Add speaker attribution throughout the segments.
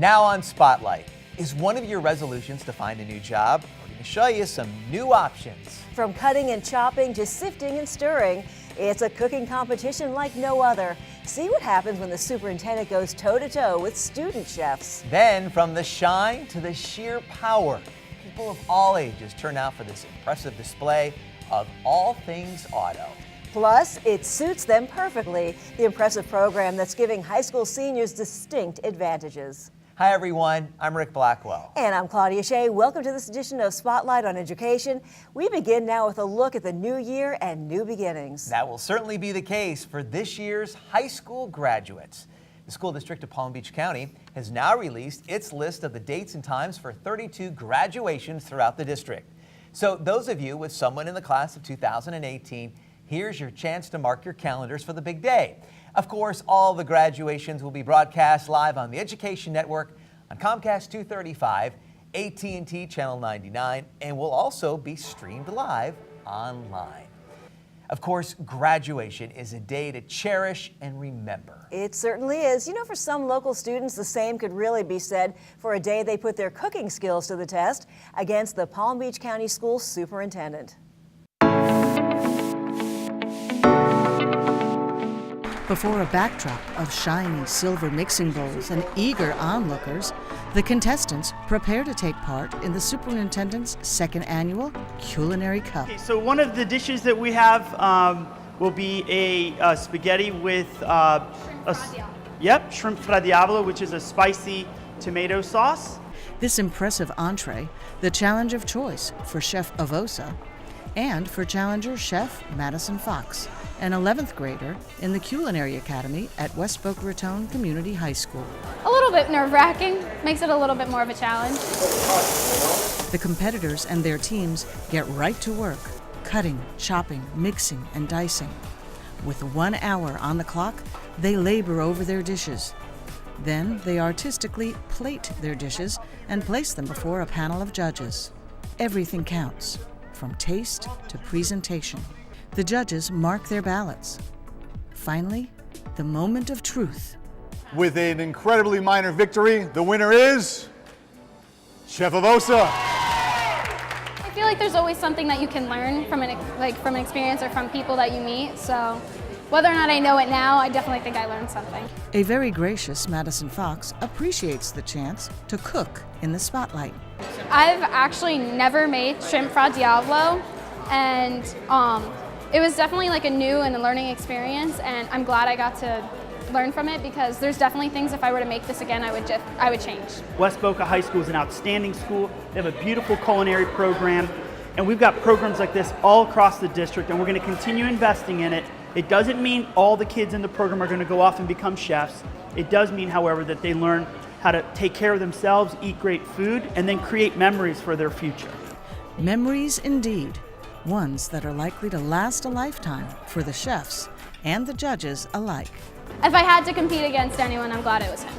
Speaker 1: Now on Spotlight, is one of your resolutions to find a new job? We're going to show you some new options.
Speaker 2: From cutting and chopping to sifting and stirring, it's a cooking competition like no other. See what happens when the superintendent goes toe-to-toe with student chefs.
Speaker 1: Then from the shine to the sheer power, people of all ages turn out for this impressive display of all things auto.
Speaker 2: Plus, it suits them perfectly, the impressive program that's giving high school seniors distinct advantages.
Speaker 1: Hi everyone, I'm Rick Blackwell.
Speaker 2: And I'm Claudia Shea. Welcome to this edition of Spotlight on Education. We begin now with a look at the new year and new beginnings.
Speaker 1: That will certainly be the case for this year's high school graduates. The School District of Palm Beach County has now released its list of the dates and times for 32 graduations throughout the district. So those of you with someone in the class of 2018, here's your chance to mark your calendars for the big day. Of course, all the graduations will be broadcast live on the Education Network, on Comcast 235, AT&T Channel 99, and will also be streamed live online. Of course, graduation is a day to cherish and remember.
Speaker 2: It certainly is. You know, for some local students, the same could really be said for a day they put their cooking skills to the test against the Palm Beach County School Superintendent.
Speaker 3: Before a backdrop of shiny silver mixing bowls and eager onlookers, the contestants prepare to take part in the superintendent's second annual Culinary Cup.
Speaker 4: Okay, so one of the dishes that we have will be a spaghetti with shrimp fra diavolo, which is a spicy tomato sauce.
Speaker 3: This impressive entree, the challenge of choice for Chef Avosa and for challenger Chef Madison Fox, an 11th grader in the Culinary Academy at West Boca Raton Community High School.
Speaker 5: A little bit nerve-wracking, makes it a little bit more of a challenge.
Speaker 3: The competitors and their teams get right to work, cutting, chopping, mixing, and dicing. With 1 hour on the clock, they labor over their dishes. Then they artistically plate their dishes and place them before a panel of judges. Everything counts, from taste to presentation. The judges mark their ballots. Finally, the moment of truth.
Speaker 6: With an incredibly minor victory, the winner is Chef Avosa.
Speaker 5: I feel like there's always something that you can learn from an experience or from people that you meet. So whether or not I know it now, I definitely think I learned something.
Speaker 3: A very gracious Madison Fox appreciates the chance to cook in the spotlight.
Speaker 5: I've actually never made shrimp fra diavolo, and it was definitely like a new and a learning experience, and I'm glad I got to learn from it because there's definitely things if I were to make this again I would change.
Speaker 4: West Boca High School is an outstanding school. They have a beautiful culinary program, and we've got programs like this all across the district, and we're going to continue investing in it. It doesn't mean all the kids in the program are going to go off and become chefs. It does mean, however, that they learn how to take care of themselves, eat great food, and then create memories for their future.
Speaker 3: Memories indeed, ones that are likely to last a lifetime for the chefs and the judges alike.
Speaker 5: If I had to compete against anyone, I'm glad it was him.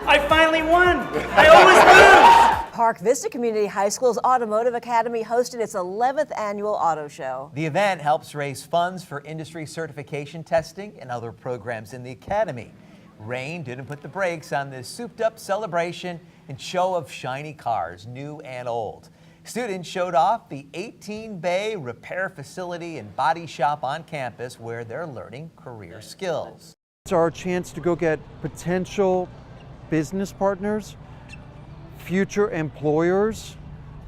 Speaker 4: I finally won! I always lose!
Speaker 2: Park Vista Community High School's Automotive Academy hosted its 11th annual auto show.
Speaker 1: The event helps raise funds for industry certification testing and other programs in the academy. Rain didn't put the brakes on this souped-up celebration and show of shiny cars, new and old. Students showed off the 18-bay repair facility and body shop on campus where they're learning career skills.
Speaker 7: It's our chance to go get potential business partners, future employers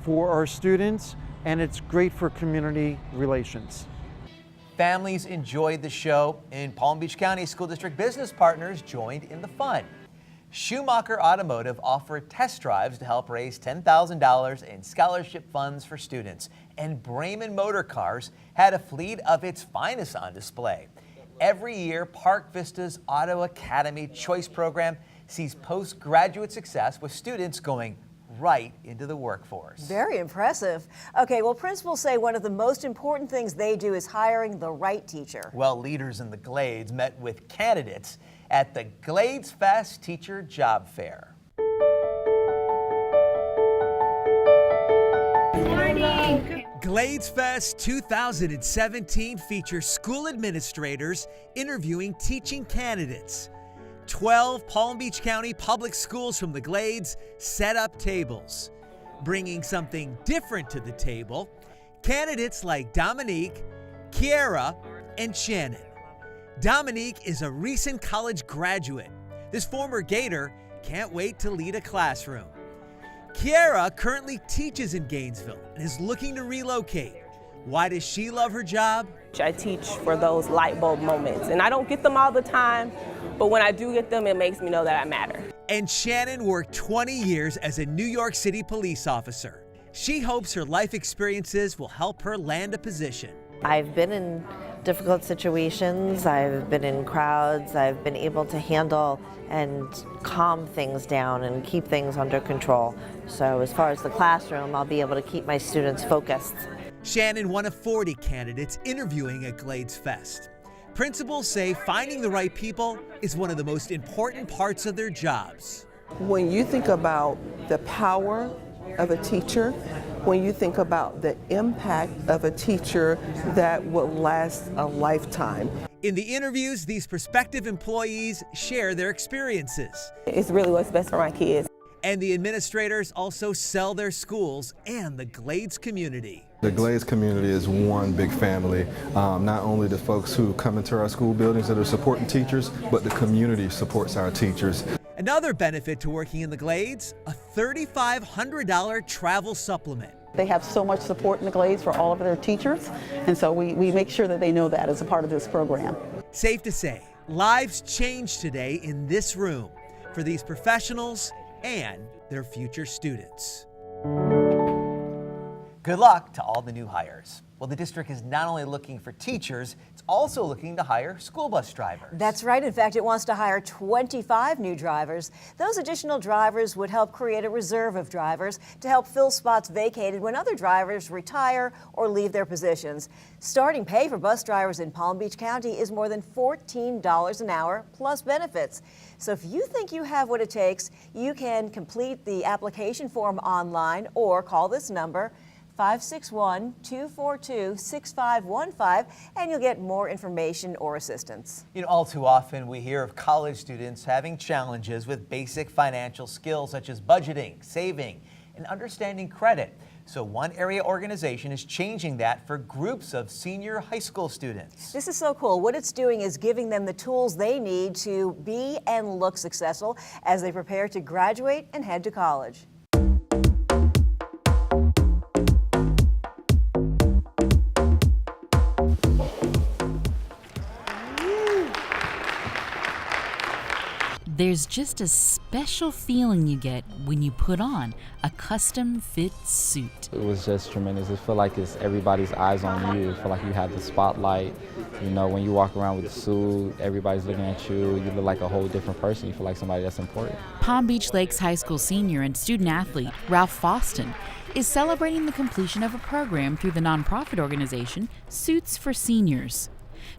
Speaker 7: for our students, and it's great for community relations.
Speaker 1: Families enjoyed the show, and Palm Beach County School District business partners joined in the fun. Schumacher Automotive offered test drives to help raise $10,000 in scholarship funds for students, and Brayman Motor Cars had a fleet of its finest on display. Every year, Park Vista's Auto Academy Choice Program sees postgraduate success with students going right into the workforce.
Speaker 2: Very impressive. Okay, well, principals say one of the most important things they do is hiring the right teacher.
Speaker 1: Well, leaders in the Glades met with candidates at the Glades Fest Teacher Job Fair.
Speaker 5: Good morning.
Speaker 8: Glades Fest 2017 features school administrators interviewing teaching candidates.
Speaker 1: 12 Palm Beach County public schools from the Glades set up tables. Bringing something different to the table, candidates like Dominique, Kiara, and Shannon. Dominique is a recent college graduate. This former Gator can't wait to lead a classroom. Kiara currently teaches in Gainesville and is looking to relocate. Why does she love her job?
Speaker 8: I teach for those light bulb moments, and I don't get them all the time, but when I do get them, it makes me know that I matter.
Speaker 1: And Shannon worked 20 years as a New York City police officer. She hopes her life experiences will help her land a position.
Speaker 9: I've been in difficult situations, I've been in crowds, I've been able to handle and calm things down and keep things under control. So as far as the classroom, I'll be able to keep my students focused.
Speaker 1: Shannon, one of 40 candidates interviewing at Glades Fest. Principals say finding the right people is one of the most important parts of their jobs.
Speaker 10: When you think about the power of a teacher, when you think about the impact of a teacher that will last a lifetime.
Speaker 1: In the interviews, these prospective employees share their experiences.
Speaker 8: It's really what's best for my kids.
Speaker 1: And the administrators also sell their schools and the Glades community.
Speaker 11: The Glades community is one big family. Not only the folks who come into our school buildings that are supporting teachers, but the community supports our teachers.
Speaker 1: Another benefit to working in the Glades, a $3,500 travel supplement.
Speaker 12: They have so much support in the Glades for all of their teachers, and so we make sure that they know that as a part of this program.
Speaker 1: Safe to say, lives change today in this room for these professionals and their future students. Good luck to all the new hires. Well, the district is not only looking for teachers, it's also looking to hire school bus drivers.
Speaker 2: That's right. In fact, it wants to hire 25 new drivers. Those additional drivers would help create a reserve of drivers to help fill spots vacated when other drivers retire or leave their positions. Starting pay for bus drivers in Palm Beach County is more than $14 an hour plus benefits. So if you think you have what it takes, you can complete the application form online or call this number, 561-242-6515, and you'll get more information or assistance.
Speaker 1: You know, all too often we hear of college students having challenges with basic financial skills such as budgeting, saving, and understanding credit. So one area organization is changing that for groups of senior high school students.
Speaker 2: This is so cool. What it's doing is giving them the tools they need to be and look successful as they prepare to graduate and head to college.
Speaker 13: There's just a special feeling you get when you put on a custom fit suit.
Speaker 14: It was just tremendous. It felt like it's everybody's eyes on you. It felt like you had the spotlight. You know, when you walk around with the suit, everybody's looking at you. You look like a whole different person. You feel like somebody that's important.
Speaker 13: Palm Beach Lakes High School senior and student athlete Ralph Foston is celebrating the completion of a program through the nonprofit organization Suits for Seniors.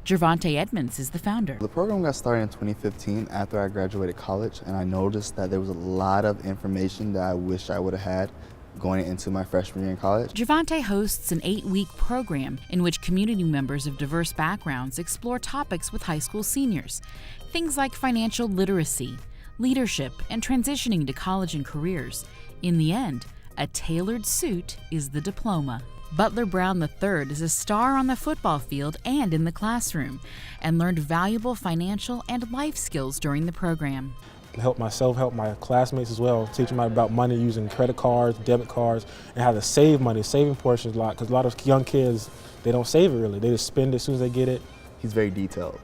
Speaker 13: Gervonta Edmonds is the founder.
Speaker 15: The program got started in 2015 after I graduated college, and I noticed that there was a lot of information that I wish I would have had going into my freshman year in college.
Speaker 13: Gervonta hosts an 8-week program in which community members of diverse backgrounds explore topics with high school seniors. Things like financial literacy, leadership, and transitioning to college and careers. In the end, a tailored suit is the diploma. Butler Brown III is a star on the football field and in the classroom, and learned valuable financial and life skills during the program.
Speaker 16: Help myself, help my classmates as well, teach them about money using credit cards, debit cards, and how to save money, saving portions a lot, because a lot of young kids, they don't save it really. They just spend it as soon as they get it.
Speaker 15: He's very detailed,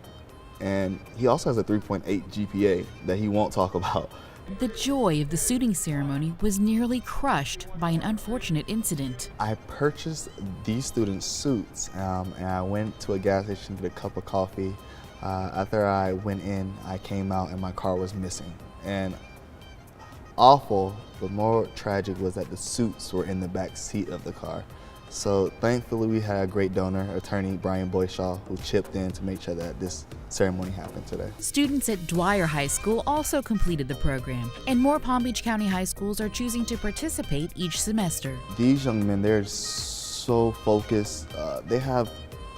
Speaker 15: and he also has a 3.8 GPA that he won't talk about.
Speaker 13: The joy of the suiting ceremony was nearly crushed by an unfortunate incident.
Speaker 15: I purchased these students' suits, and I went to a gas station to get a cup of coffee. After I went in, I came out and my car was missing. And awful, but more tragic was that the suits were in the back seat of the car. So thankfully we had a great donor, attorney Brian Boyshaw, who chipped in to make sure that this ceremony happened today.
Speaker 13: Students at Dwyer High School also completed the program, and more Palm Beach County high schools are choosing to participate each semester.
Speaker 15: These young men, they're so focused. They have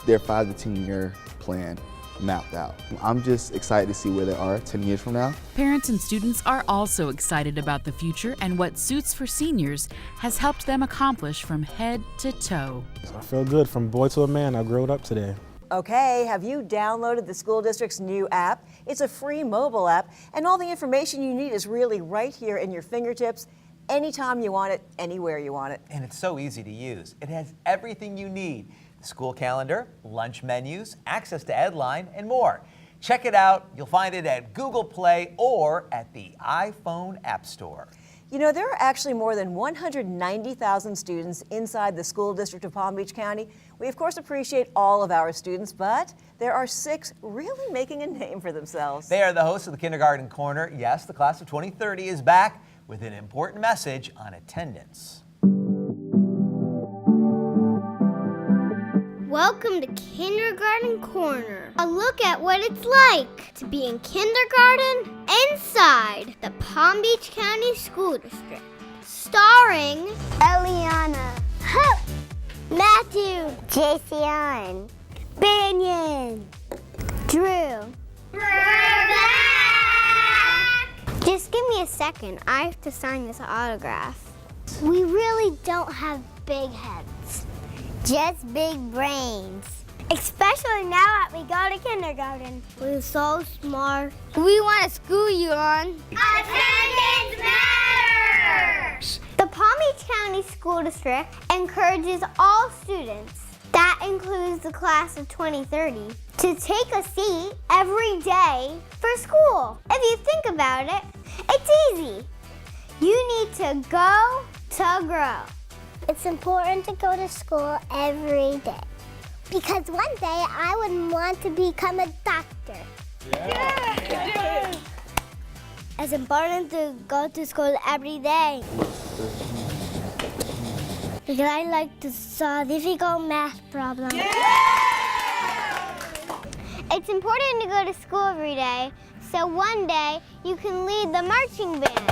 Speaker 15: their 5 to 10 year plan mapped out. I'm just excited to see where they are 10 years from now.
Speaker 13: Parents and students are also excited about the future and what Suits for Seniors has helped them accomplish from head to toe.
Speaker 16: I feel good. From boy to a man, I grew up today.
Speaker 2: Okay, have you downloaded the school district's new app? It's a free mobile app, and all the information you need is really right here in your fingertips, anytime you want it, anywhere you want it.
Speaker 1: And it's so easy to use. It has everything you need: the school calendar, lunch menus, access to Edline, and more. Check it out. You'll find it at Google Play or at the iPhone App Store.
Speaker 2: You know, there are actually more than 190,000 students inside the school district of Palm Beach County. We, of course, appreciate all of our students, but there are 6 really making a name for themselves.
Speaker 1: They are the hosts of the Kindergarten Corner. Yes, the class of 2030 is back with an important message on attendance.
Speaker 17: Welcome to Kindergarten Corner, a look at what it's like to be in kindergarten inside the Palm Beach County School District. Starring Eliana, Hope, Matthew, Jason, Banyan, Drew. We're back! Just give me a second. I have to sign this autograph. We really don't have big heads. Just big brains. Especially now that we go to kindergarten. We're so smart. We want to school you on attendance matters! The Palm Beach County School District encourages all students, that includes the class of 2030, to take a seat every day for school. If you think about it, it's easy. You need to go to grow. It's important to go to school every day because one day I would want to become a doctor. Yeah. It's important to go to school every day because I like to solve difficult math problems. Yeah. It's important to go to school every day so one day you can lead the marching band.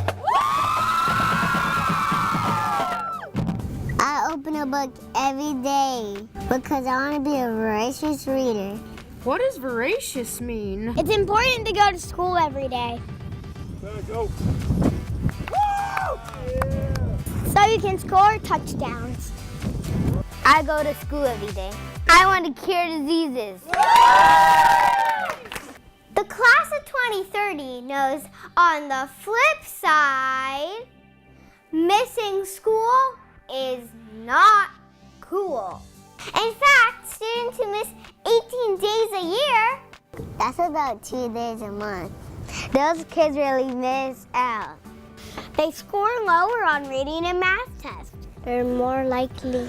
Speaker 17: I open a book every day because I want to be a voracious reader.
Speaker 18: What does voracious mean?
Speaker 17: It's important to go to school every day.
Speaker 18: Go.
Speaker 17: So you can score touchdowns. I go to school every day. I want to cure diseases. The class of 2030 knows on the flip side, missing school is not cool. In fact, students who miss 18 days a year, that's about 2 days a month. Those kids really miss out. They score lower on reading and math tests. They're more likely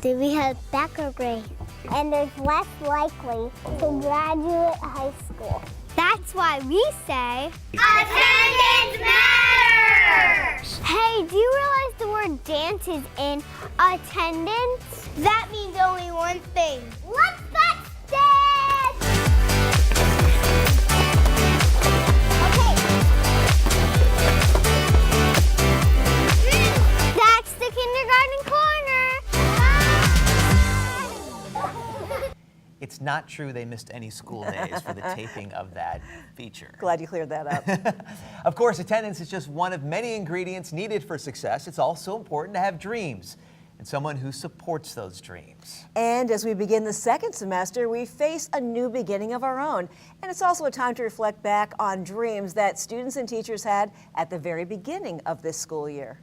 Speaker 17: to be held back a grade. And they're less likely to graduate high school. That's why we say, attendance matters! Hey, do you realize the word dance is in attendance? That means only one thing. Let's dance! Okay. That's the Kindergarten Corner.
Speaker 1: It's not true they missed any school days for the taping of that feature.
Speaker 2: Glad you cleared that up.
Speaker 1: Of course, attendance is just one of many ingredients needed for success. It's also important to have dreams and someone who supports those dreams.
Speaker 2: And as we begin the second semester, we face a new beginning of our own. And it's also a time to reflect back on dreams that students and teachers had at the very beginning of this school year.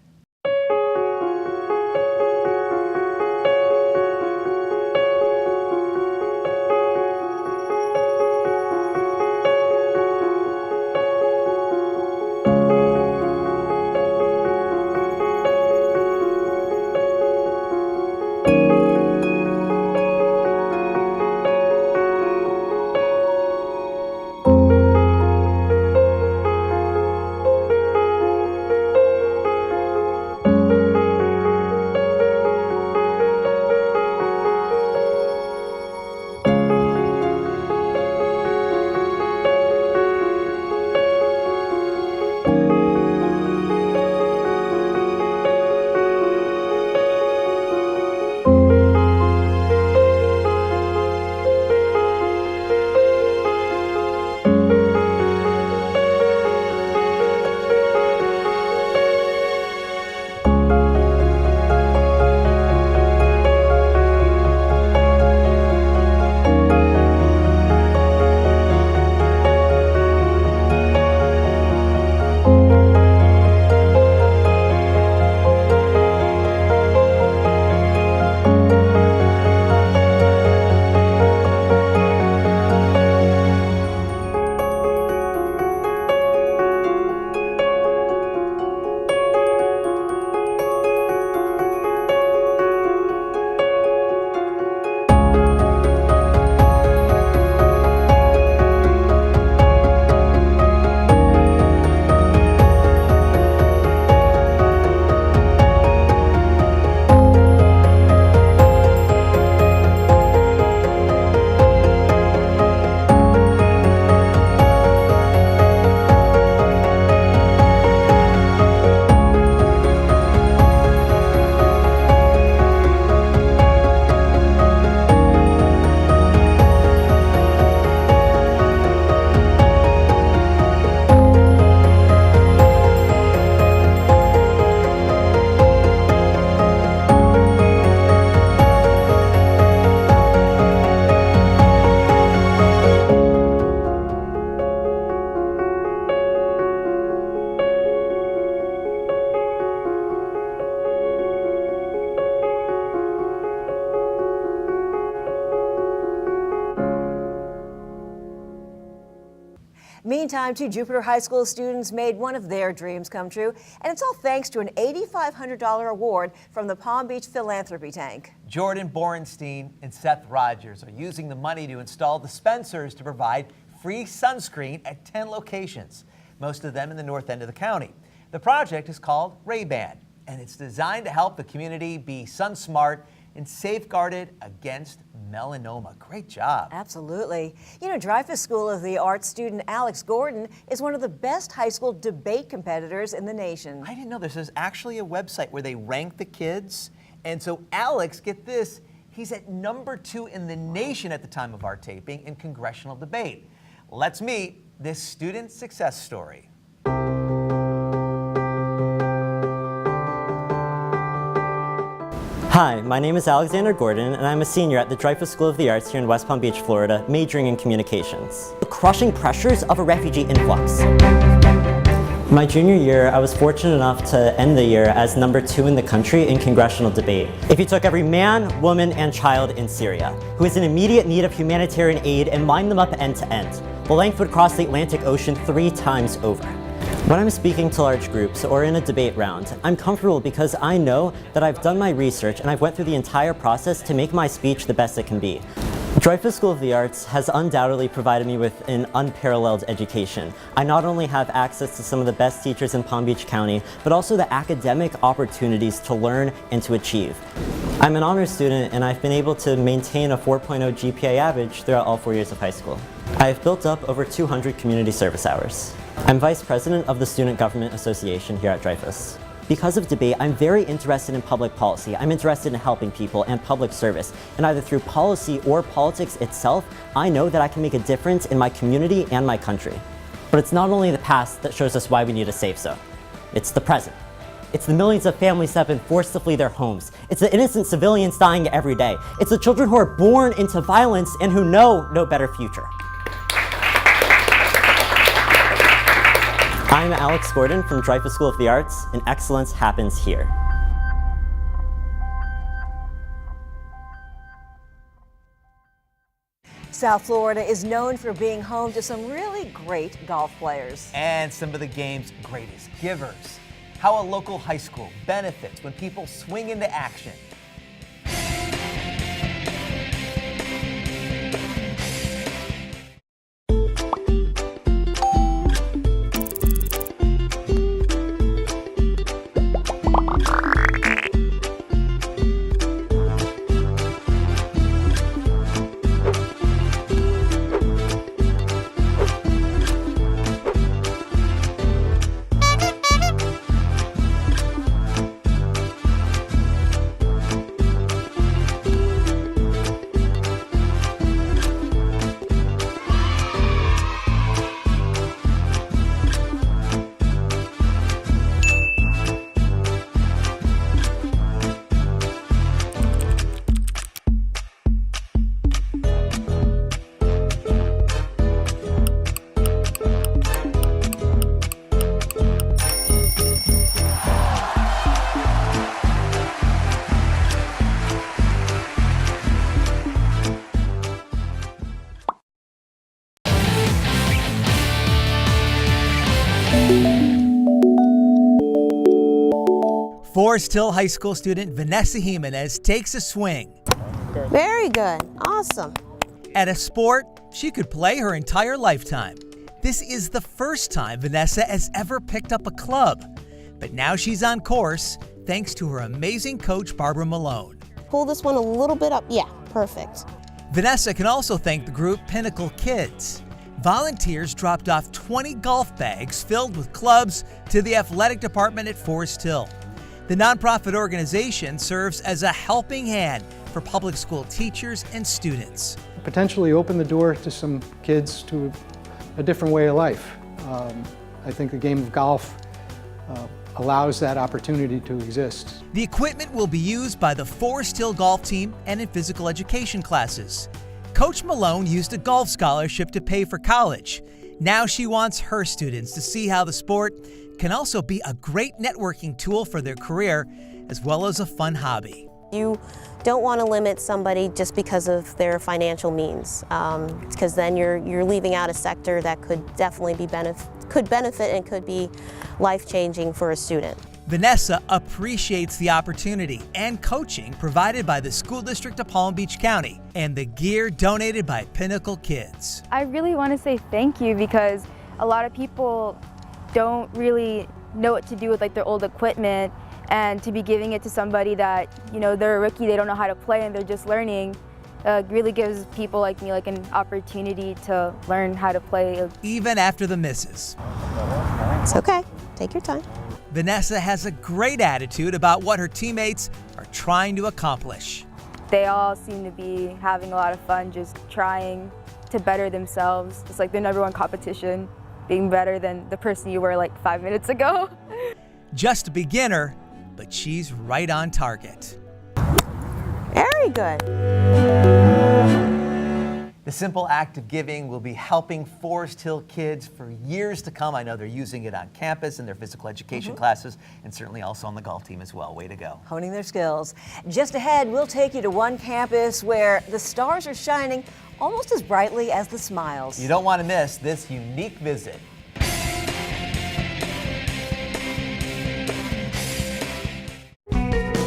Speaker 2: Meantime, 2 Jupiter High School students made one of their dreams come true, and it's all thanks to an $8,500 award from the Palm Beach Philanthropy Tank.
Speaker 1: Jordan Borenstein and Seth Rogers are using the money to install dispensers to provide free sunscreen at 10 locations, most of them in the north end of the county. The project is called Ray-Ban, and it's designed to help the community be sun smart and safeguarded against melanoma. Great job.
Speaker 2: Absolutely. You know, Dreyfus School of the Arts student Alex Gordon is one of the best high school debate competitors in the nation.
Speaker 1: I didn't know this. There's actually a website where they rank the kids. And so Alex, get this, he's at #2 in the nation at the time of our taping in congressional debate. Let's meet this student success story.
Speaker 19: Hi, my name is Alexander Gordon, and I'm a senior at the Dreyfus School of the Arts here in West Palm Beach, Florida, majoring in communications. The crushing pressures of a refugee influx. My junior year, I was fortunate enough to end the year as #2 in the country in congressional debate. If you took every man, woman, and child in Syria who is in immediate need of humanitarian aid and lined them up end to end, the length would cross the Atlantic Ocean 3 times over. When I'm speaking to large groups or in a debate round, I'm comfortable because I know that I've done my research and I've went through the entire process to make my speech the best it can be. Dreyfus School of the Arts has undoubtedly provided me with an unparalleled education. I not only have access to some of the best teachers in Palm Beach County, but also the academic opportunities to learn and to achieve. I'm an honors student and I've been able to maintain a 4.0 GPA average throughout all 4 years of high school. I've built up over 200 community service hours. I'm Vice President of the Student Government Association here at Dreyfus. Because of debate, I'm very interested in public policy. I'm interested in helping people and public service. And either through policy or politics itself, I know that I can make a difference in my community and my country. But it's not only the past that shows us why we need a safe zone. It's the present. It's the millions of families that have been forced to flee their homes. It's the innocent civilians dying every day. It's the children who are born into violence and who know no better future. I'm Alex Gordon from Dreyfus School of the Arts, and excellence happens here.
Speaker 2: South Florida is known for being home to some really great golf players.
Speaker 1: And some of the game's greatest givers. How a local high school benefits when people swing into action. Forest Hill High School student Vanessa Jimenez takes a swing.
Speaker 20: Very good. Awesome.
Speaker 1: At a sport she could play her entire lifetime. This is the first time Vanessa has ever picked up a club. But now she's on course thanks to her amazing coach, Barbara Malone.
Speaker 20: Pull this one a little bit up. Yeah, perfect.
Speaker 1: Vanessa can also thank the group Pinnacle Kids. Volunteers dropped off 20 golf bags filled with clubs to the athletic department at Forest Hill. The nonprofit organization serves as a helping hand for public school teachers and students.
Speaker 21: Potentially open the door to some kids to a different way of life. I think the game of golf allows that opportunity to exist.
Speaker 1: The equipment will be used by the Forest Hill golf team and in physical education classes. Coach Malone used a golf scholarship to pay for college. Now she wants her students to see how the sport can also be a great networking tool for their career, as well as a fun hobby.
Speaker 20: You don't want to limit somebody just because of their financial means, because then you're leaving out a sector that could definitely be could benefit and could be life-changing for a student.
Speaker 1: Vanessa appreciates the opportunity and coaching provided by the School District of Palm Beach County and the gear donated by Pinnacle Kids.
Speaker 6: I really want to say thank you because a lot of people don't really know what to do with like their old equipment, and to be giving it to somebody that, you know, they're a rookie, they don't know how to play and they're just learning, really gives people like me like an opportunity to learn how to play.
Speaker 1: Even after the misses.
Speaker 20: It's okay, take your time.
Speaker 1: Vanessa has a great attitude about what her teammates are trying to accomplish.
Speaker 6: They all seem to be having a lot of fun just trying to better themselves. It's like their #1 competition, being better than the person you were like 5 minutes ago.
Speaker 1: Just a beginner, but she's right on target.
Speaker 20: Very good.
Speaker 1: The simple act of giving will be helping Forest Hill kids for years to come. I know they're using it on campus in their physical education classes, and certainly also on the golf team as well. Way to go.
Speaker 2: Honing their skills. Just ahead, we'll take you to one campus where the stars are shining almost as brightly as the smiles.
Speaker 1: You don't want to miss this unique visit.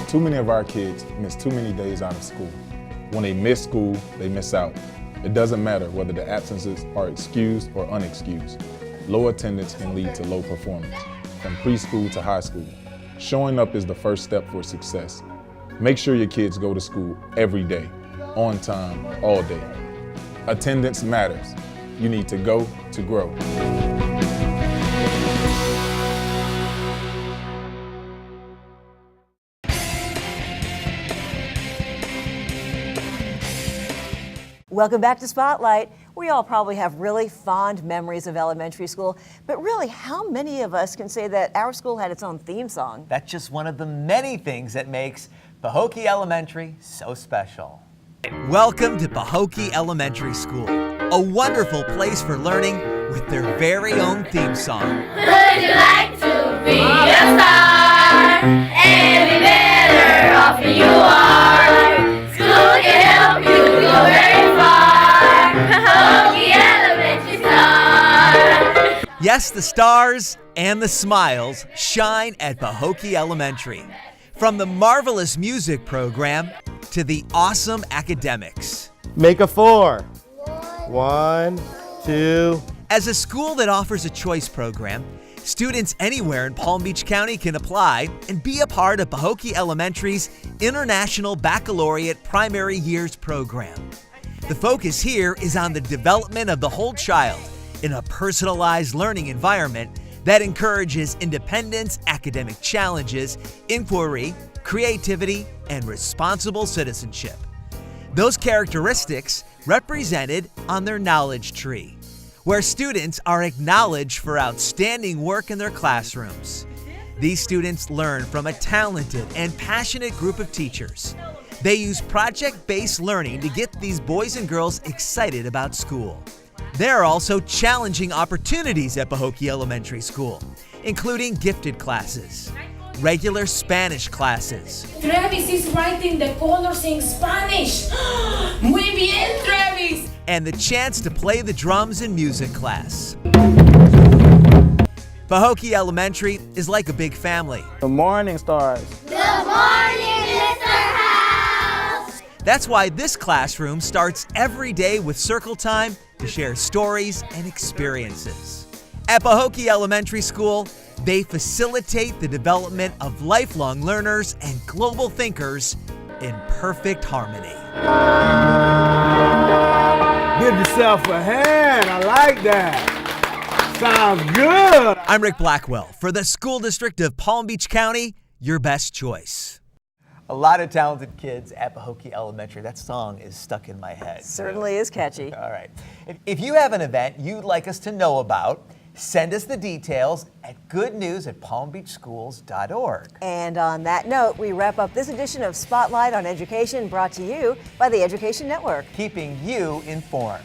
Speaker 22: Too many of our kids miss too many days out of school. When they miss school, they miss out. It doesn't matter whether the absences are excused or unexcused. Low attendance can lead to low performance, from preschool to high school. Showing up is the first step for success. Make sure your kids go to school every day, on time, all day. Attendance matters. You need to go to grow.
Speaker 2: Welcome back to Spotlight. We all probably have really fond memories of elementary school, but really, how many of us can say that our school had its own theme song?
Speaker 1: That's just one of the many things that makes Pahokee Elementary so special. Welcome to Pahokee Elementary School, a wonderful place for learning with their very own theme song.
Speaker 23: Would you like to be a star and be better off you are? School can help you go very far. Pahokee Elementary Star.
Speaker 1: Yes, the stars and the smiles shine at Pahokee Elementary. From the marvelous music program to the awesome academics.
Speaker 24: Make a 4. 1, 2.
Speaker 1: As a school that offers a choice program, students anywhere in Palm Beach County can apply and be a part of Pahokee Elementary's International Baccalaureate Primary Years program. The focus here is on the development of the whole child in a personalized learning environment that encourages independence, academic challenges, inquiry, creativity, and responsible citizenship. Those characteristics represented on their knowledge tree, where students are acknowledged for outstanding work in their classrooms. These students learn from a talented and passionate group of teachers. They use project-based learning to get these boys and girls excited about school. There are also challenging opportunities at Pahokee Elementary School, including gifted classes, regular Spanish classes.
Speaker 23: Travis is writing the colors in Spanish. Muy bien, Travis.
Speaker 1: And the chance to play the drums in music class. Pahokee Elementary is like a big family.
Speaker 24: Good morning, stars.
Speaker 23: Good morning, Mr. House.
Speaker 1: That's why this classroom starts every day with circle time to share stories and experiences. At Pahokee Elementary School, they facilitate the development of lifelong learners and global thinkers in perfect harmony.
Speaker 24: Give yourself a hand. I like that. Sounds good.
Speaker 1: I'm Rick Blackwell for the School District of Palm Beach County, your best choice. A lot of talented kids at Pahokee Elementary. That song is stuck in my head.
Speaker 2: Certainly is catchy.
Speaker 1: All right. If you have an event you'd like us to know about, send us the details at goodnews@palmbeachschools.org.
Speaker 2: And on that note, we wrap up this edition of Spotlight on Education, brought to you by the Education Network.
Speaker 1: Keeping you informed.